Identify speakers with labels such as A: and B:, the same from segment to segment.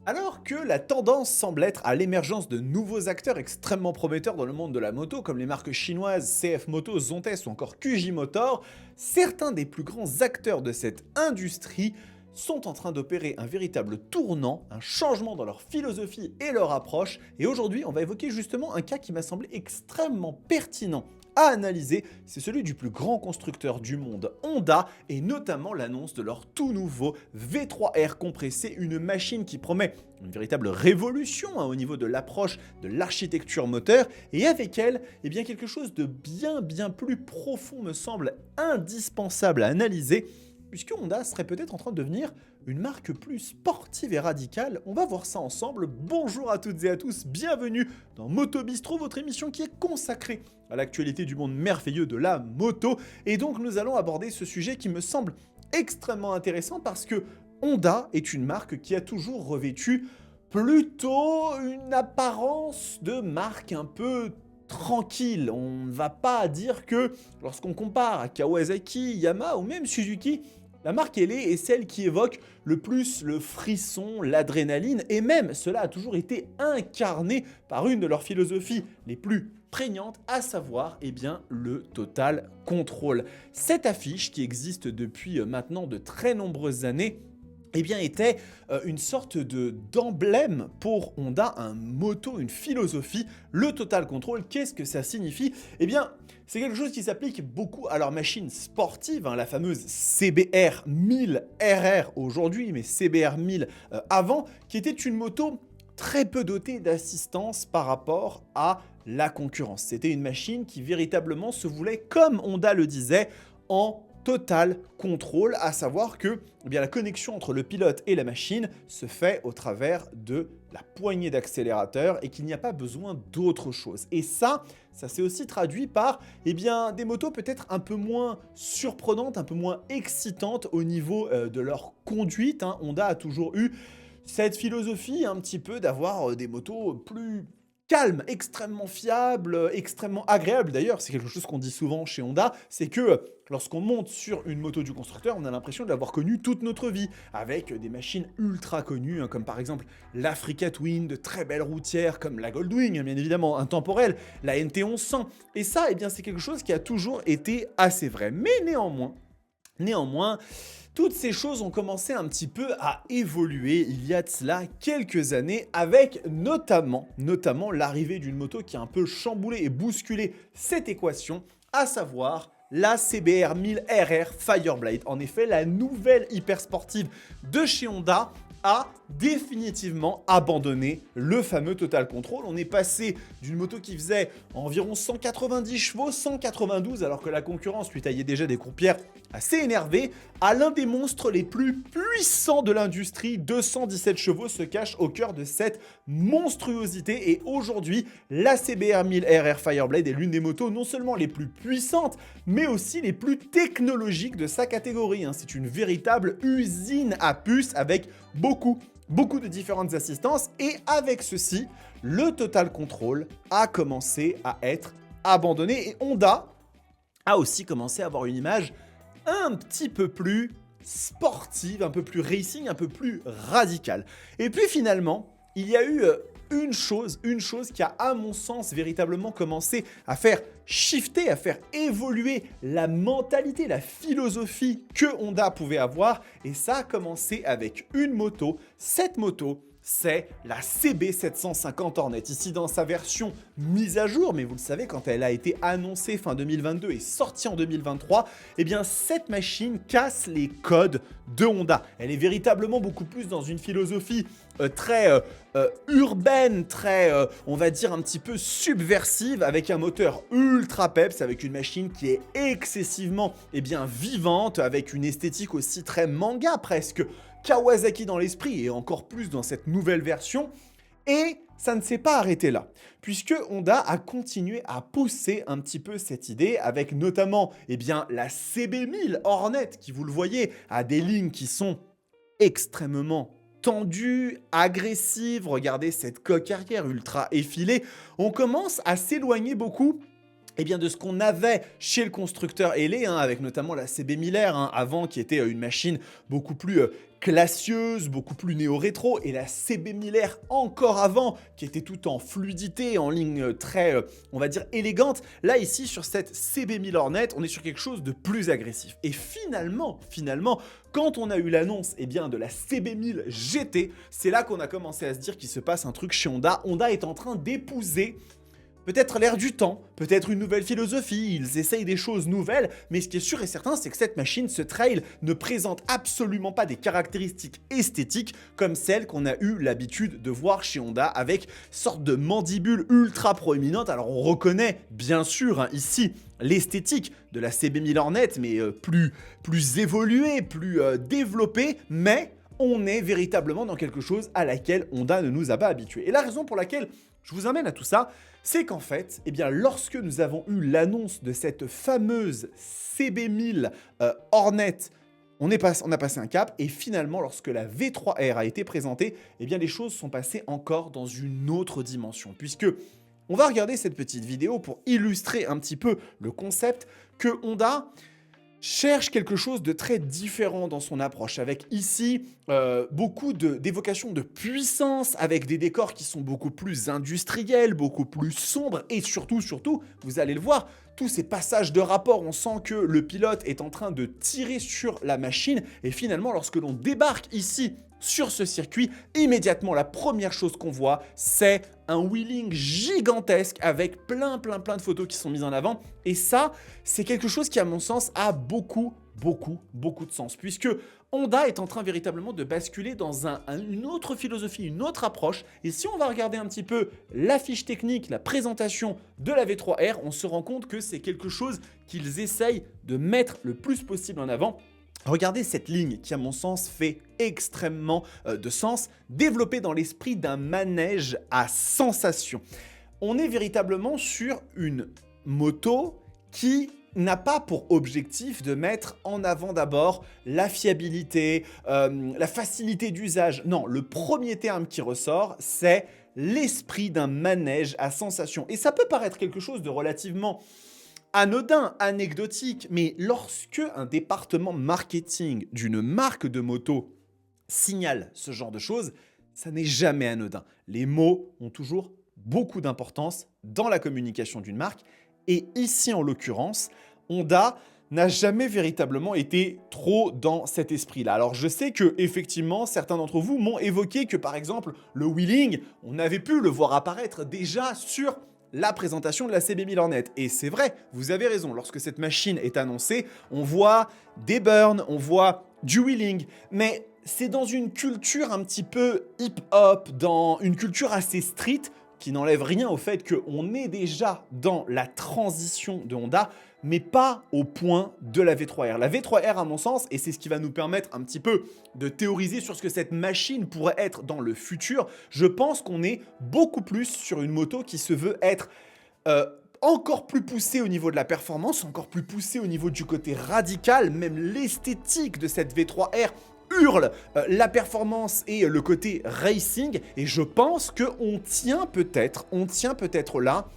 A: Alors que la tendance semble être à l'émergence de nouveaux acteurs extrêmement prometteurs dans le monde de la moto, comme les marques chinoises CF Moto, Zontes ou encore QJ Motor, certains des plus grands acteurs de cette industrie sont en train d'opérer un véritable tournant, un changement dans leur philosophie et leur approche. Et aujourd'hui, on va évoquer justement un cas qui m'a semblé extrêmement pertinent à analyser, c'est celui du plus grand constructeur du monde, Honda, et notamment l'annonce de leur tout nouveau V3R compressé, une machine qui promet une véritable révolution au niveau de l'approche de l'architecture moteur, et avec elle, eh bien, quelque chose de bien plus profond me semble indispensable à analyser, puisque Honda serait peut-être en train de devenir une marque plus sportive et radicale. On va voir ça ensemble. Bonjour à toutes et à tous, bienvenue dans Moto Bistro, votre émission qui est consacrée à l'actualité du monde merveilleux de la moto. Et donc nous allons aborder ce sujet qui me semble extrêmement intéressant parce que Honda est une marque qui a toujours revêtu plutôt une apparence de marque un peu tranquille. On ne va pas dire que lorsqu'on compare à Kawasaki, Yamaha ou même Suzuki, la marque est celle qui évoque le plus le frisson, l'adrénaline, et même cela a toujours été incarné par une de leurs philosophies les plus prégnantes, à savoir le total control. Cette affiche qui existe depuis maintenant de très nombreuses années était une sorte d'emblème pour Honda, un motto, une philosophie. Le total control, qu'est-ce que ça signifie? C'est quelque chose qui s'applique beaucoup à leur machine sportive, la fameuse CBR 1000 RR aujourd'hui, mais CBR 1000 avant, qui était une moto très peu dotée d'assistance par rapport à la concurrence. C'était une machine qui véritablement se voulait, comme Honda le disait, en total contrôle, à savoir que la connexion entre le pilote et la machine se fait au travers de la poignée d'accélérateur et qu'il n'y a pas besoin d'autre chose. Et ça s'est aussi traduit par des motos peut-être un peu moins surprenantes, un peu moins excitantes au niveau de leur conduite. Honda a toujours eu cette philosophie un petit peu d'avoir des motos plus calme, extrêmement fiable, extrêmement agréable. D'ailleurs, c'est quelque chose qu'on dit souvent chez Honda, c'est que lorsqu'on monte sur une moto du constructeur, on a l'impression de l'avoir connue toute notre vie, avec des machines ultra connues, comme par exemple l'Africa Twin, de très belles routières, comme la Goldwing, bien évidemment, intemporelle, la NT 1100. Et ça, c'est quelque chose qui a toujours été assez vrai. Mais néanmoins, toutes ces choses ont commencé un petit peu à évoluer il y a de cela quelques années avec notamment l'arrivée d'une moto qui a un peu chamboulé et bousculé cette équation, à savoir la CBR 1000 RR Fireblade. En effet, la nouvelle hyper sportive de chez Honda a définitivement abandonné le fameux Total Control. On est passé d'une moto qui faisait environ 190 chevaux, 192, alors que la concurrence lui taillait déjà des croupières assez énervées, à l'un des monstres les plus puissants de l'industrie. 217 chevaux se cachent au cœur de cette monstruosité. Et aujourd'hui, la CBR 1000 RR Fireblade est l'une des motos non seulement les plus puissantes, mais aussi les plus technologiques de sa catégorie. C'est une véritable usine à puces avec beaucoup de différentes assistances, et avec ceci, le Total Control a commencé à être abandonné et Honda a aussi commencé à avoir une image un petit peu plus sportive, un peu plus racing, un peu plus radicale. Et puis finalement, il y a eu une chose qui a, à mon sens, véritablement commencé à faire shifter, à faire évoluer la mentalité, la philosophie que Honda pouvait avoir. Et ça a commencé avec une moto. Cette moto, c'est la CB750 Hornet, ici dans sa version mise à jour, mais vous le savez, quand elle a été annoncée fin 2022 et sortie en 2023, cette machine casse les codes de Honda. Elle est véritablement beaucoup plus dans une philosophie très urbaine, très, on va dire, un petit peu subversive, avec un moteur ultra peps, avec une machine qui est excessivement vivante, avec une esthétique aussi très manga presque, Kawasaki dans l'esprit et encore plus dans cette nouvelle version. Et ça ne s'est pas arrêté là, puisque Honda a continué à pousser un petit peu cette idée avec notamment la CB1000 Hornet qui, vous le voyez, a des lignes qui sont extrêmement tendues, agressives. Regardez cette coque arrière ultra effilée. On commence à s'éloigner beaucoup eh bien, de ce qu'on avait chez le constructeur Hellé, hein, avec notamment la CB Miller, hein, avant, qui était une machine beaucoup plus classieuse, beaucoup plus néo-rétro, et la CB Miller encore avant, qui était tout en fluidité, en ligne très, on va dire, élégante. Là, ici, sur cette CB Miller Net, on est sur quelque chose de plus agressif. Et finalement, quand on a eu l'annonce de la CB1000 GT, c'est là qu'on a commencé à se dire qu'il se passe un truc chez Honda. Honda est en train d'épouser peut-être l'air du temps, peut-être une nouvelle philosophie, ils essayent des choses nouvelles, mais ce qui est sûr et certain, c'est que cette machine, ce trail, ne présente absolument pas des caractéristiques esthétiques comme celles qu'on a eu l'habitude de voir chez Honda, avec sorte de mandibule ultra proéminente. Alors on reconnaît bien sûr ici l'esthétique de la CB Miller Net, mais plus évoluée, plus développée, mais on est véritablement dans quelque chose à laquelle Honda ne nous a pas habitués. Et la raison pour laquelle je vous amène à tout ça, c'est qu'en fait, lorsque nous avons eu l'annonce de cette fameuse CB1000 Hornet, on a passé un cap, et finalement, lorsque la V3R a été présentée, les choses sont passées encore dans une autre dimension, puisque on va regarder cette petite vidéo pour illustrer un petit peu le concept que Honda cherche quelque chose de très différent dans son approche, avec ici beaucoup d'évocations de puissance, avec des décors qui sont beaucoup plus industriels, beaucoup plus sombres, et surtout, vous allez le voir, tous ces passages de rapport, on sent que le pilote est en train de tirer sur la machine, et finalement, lorsque l'on débarque ici sur ce circuit, immédiatement, la première chose qu'on voit, c'est un wheeling gigantesque avec plein de photos qui sont mises en avant. Et ça, c'est quelque chose qui, à mon sens, a beaucoup de sens, puisque Honda est en train véritablement de basculer dans une autre philosophie, une autre approche. Et si on va regarder un petit peu la fiche technique, la présentation de la V3R, on se rend compte que c'est quelque chose qu'ils essayent de mettre le plus possible en avant. Regardez cette ligne qui, à mon sens, fait extrêmement de sens, développée dans l'esprit d'un manège à sensation. On est véritablement sur une moto qui n'a pas pour objectif de mettre en avant d'abord la fiabilité, la facilité d'usage. Non, le premier terme qui ressort, c'est l'esprit d'un manège à sensation. Et ça peut paraître quelque chose de relativement anodin, anecdotique, mais lorsque un département marketing d'une marque de moto signale ce genre de choses, ça n'est jamais anodin. Les mots ont toujours beaucoup d'importance dans la communication d'une marque, et ici en l'occurrence, Honda n'a jamais véritablement été trop dans cet esprit-là. Alors je sais que effectivement, certains d'entre vous m'ont évoqué que par exemple le wheeling, on avait pu le voir apparaître déjà sur la présentation de la CB1000 Hornet. Et c'est vrai, vous avez raison, lorsque cette machine est annoncée, on voit des burns, on voit du wheeling, mais c'est dans une culture un petit peu hip-hop, dans une culture assez street, qui n'enlève rien au fait qu'on est déjà dans la transition de Honda, mais pas au point de la V3R. La V3R, à mon sens, et c'est ce qui va nous permettre un petit peu de théoriser sur ce que cette machine pourrait être dans le futur, je pense qu'on est beaucoup plus sur une moto qui se veut être encore plus poussée au niveau de la performance, encore plus poussée au niveau du côté radical, même l'esthétique de cette V3R hurle la performance et le côté racing, et je pense qu'on tient peut-être là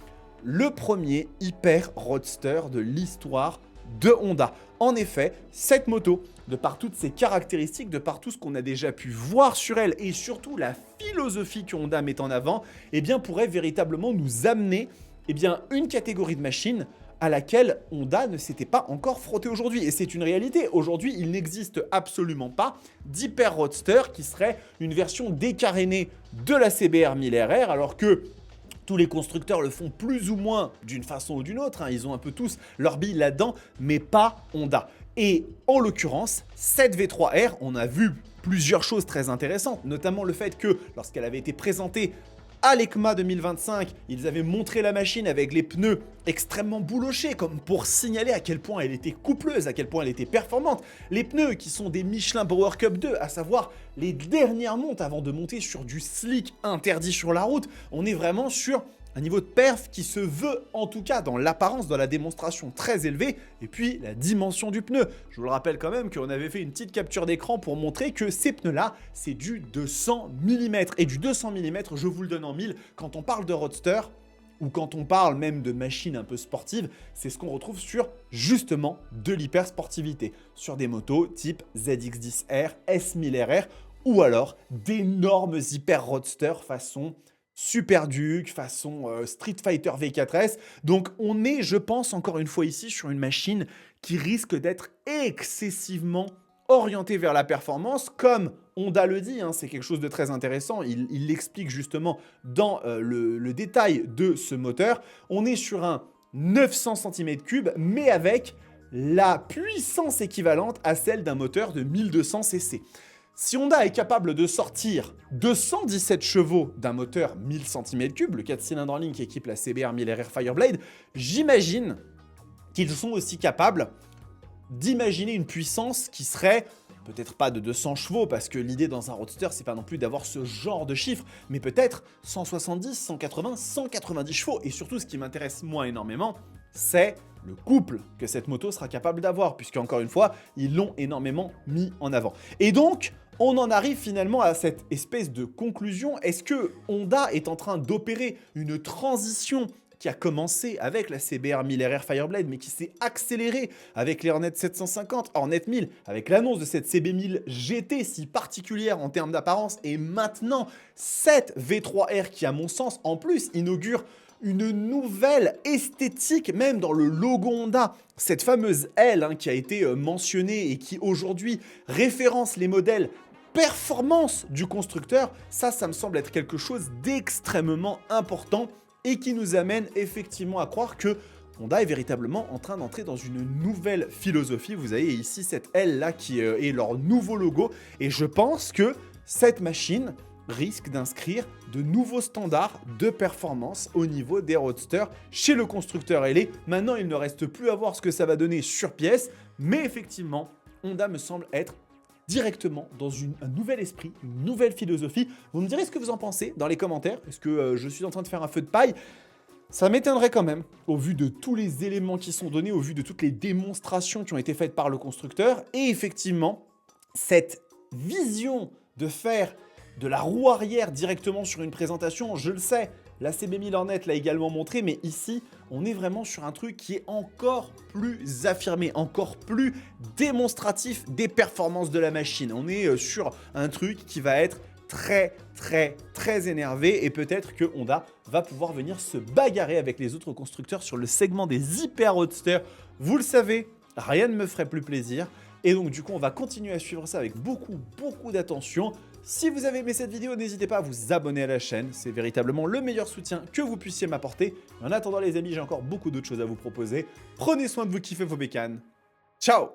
A: le premier hyper roadster de l'histoire de Honda. En effet, cette moto, de par toutes ses caractéristiques, de par tout ce qu'on a déjà pu voir sur elle, et surtout la philosophie que Honda met en avant, pourrait véritablement nous amener une catégorie de machines à laquelle Honda ne s'était pas encore frotté aujourd'hui. Et c'est une réalité. Aujourd'hui, il n'existe absolument pas d'hyper roadster qui serait une version décarénée de la CBR 1000RR, alors que tous les constructeurs le font plus ou moins d'une façon ou d'une autre. Ils ont un peu tous leur bille là-dedans, mais pas Honda. Et en l'occurrence, cette V3R, on a vu plusieurs choses très intéressantes, notamment le fait que lorsqu'elle avait été présentée à l'EICMA 2025, ils avaient montré la machine avec les pneus extrêmement boulochés, comme pour signaler à quel point elle était coupleuse, à quel point elle était performante. Les pneus qui sont des Michelin Power Cup 2, à savoir les dernières montes avant de monter sur du slick interdit sur la route. On est vraiment sur un niveau de perf qui se veut, en tout cas dans l'apparence, dans la démonstration, très élevé. Et puis la dimension du pneu. Je vous le rappelle quand même qu'on avait fait une petite capture d'écran pour montrer que ces pneus-là, c'est du 200 mm. Et du 200 mm, je vous le donne en mille, quand on parle de roadster, ou quand on parle même de machines un peu sportives, c'est ce qu'on retrouve sur justement de l'hypersportivité, sur des motos type ZX10R, S1000RR, ou alors d'énormes hyper roadsters façon Super Duke, façon Street Fighter V4S. Donc on est, je pense, encore une fois ici, sur une machine qui risque d'être excessivement orientée vers la performance, comme Honda le dit, hein, c'est quelque chose de très intéressant, il l'explique justement dans le détail de ce moteur. On est sur un 900 cm3, mais avec la puissance équivalente à celle d'un moteur de 1200 cc. Si Honda est capable de sortir 217 chevaux d'un moteur 1000 cm3, le 4 cylindres en ligne qui équipe la CBR 1000RR Fireblade, j'imagine qu'ils sont aussi capables d'imaginer une puissance qui serait peut-être pas de 200 chevaux, parce que l'idée dans un roadster, c'est pas non plus d'avoir ce genre de chiffre, mais peut-être 170, 180, 190 chevaux. Et surtout, ce qui m'intéresse moi énormément, c'est le couple que cette moto sera capable d'avoir, puisque encore une fois, ils l'ont énormément mis en avant. Et donc, on en arrive finalement à cette espèce de conclusion. Est-ce que Honda est en train d'opérer une transition qui a commencé avec la CBR 1000RR Fireblade, mais qui s'est accélérée avec les Hornet 750, Hornet 1000, avec l'annonce de cette CB1000 GT si particulière en termes d'apparence, et maintenant cette V3R qui, à mon sens, en plus, inaugure une nouvelle esthétique, même dans le logo Honda. Cette fameuse L qui a été mentionnée et qui aujourd'hui référence les modèles performance du constructeur, ça me semble être quelque chose d'extrêmement important et qui nous amène effectivement à croire que Honda est véritablement en train d'entrer dans une nouvelle philosophie. Vous avez ici cette L là qui est leur nouveau logo, et je pense que cette machine risque d'inscrire de nouveaux standards de performance au niveau des roadsters chez le constructeur ailé. Maintenant, il ne reste plus à voir ce que ça va donner sur pièce, mais effectivement, Honda me semble être directement dans un nouvel esprit, une nouvelle philosophie. Vous me direz ce que vous en pensez dans les commentaires. Est-ce que je suis en train de faire un feu de paille? Ça m'étonnerait quand même, au vu de tous les éléments qui sont donnés, au vu de toutes les démonstrations qui ont été faites par le constructeur. Et effectivement, cette vision de faire de la roue arrière directement sur une présentation, je le sais, la CB1000 Hornet l'a également montré, mais ici, on est vraiment sur un truc qui est encore plus affirmé, encore plus démonstratif des performances de la machine. On est sur un truc qui va être très énervé, et peut-être que Honda va pouvoir venir se bagarrer avec les autres constructeurs sur le segment des hyper roadsters. Vous le savez, rien ne me ferait plus plaisir. Et donc du coup, on va continuer à suivre ça avec beaucoup d'attention. Si vous avez aimé cette vidéo, n'hésitez pas à vous abonner à la chaîne. C'est véritablement le meilleur soutien que vous puissiez m'apporter. En attendant les amis, j'ai encore beaucoup d'autres choses à vous proposer. Prenez soin de vous, kiffez vos bécanes. Ciao!